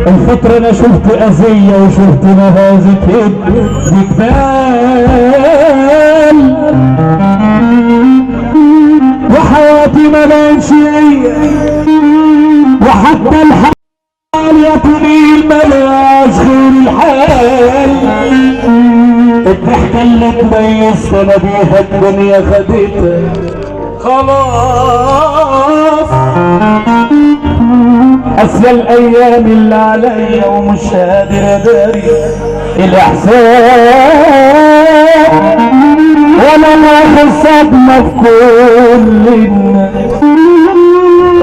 الفترة انا شفت اذية وشفت نهازة جبال، وحياتي ما بانش هي، وحتى الحال يا طويل ملاش غير الحال. الضحكة اللي تميزت انا بيها الدنيا خدتها خلاص. اسيا الايام اللي عليا ومش قادر اداري الاحساس، وانا ناخد صدمه في كل الناس.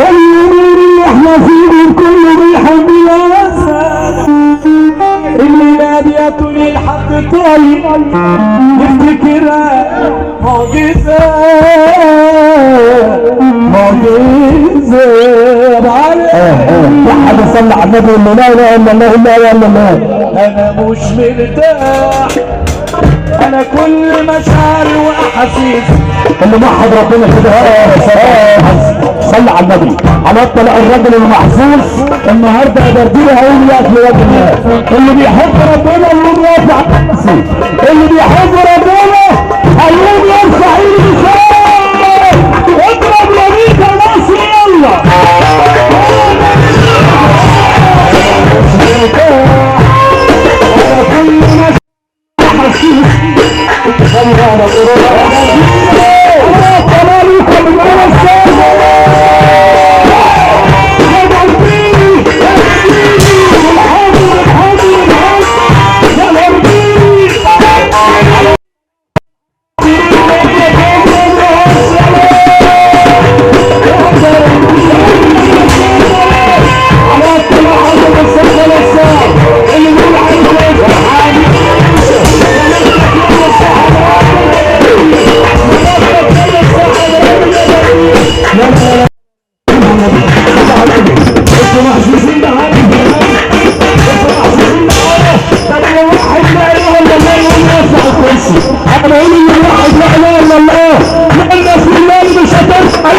اليومين اللي احنا فيهم كله بيحب الاسد، الميلاد يا طولي الحق طيب نفتكرها معجزه معجزه. واحد يصلي على النبي يقول له لا اله الا الله لا اله الا الله. انا مش مرتاح، انا كل مشاعري واحاسيسي اللي موحد ربنا كده. صلي على النبي. على طلع الراجل المحظوظ النهارده قدرتني هقول ياكل وجه الله. اللي بيحب ربنا يقوم يرفع راسه، اللي بيحب ربنا هيقوم يرفع ايده. اضرب يمينك يا مصر يلا. انا بقول ان الواحد لا اله الا الله، لان في الله مش هتنفع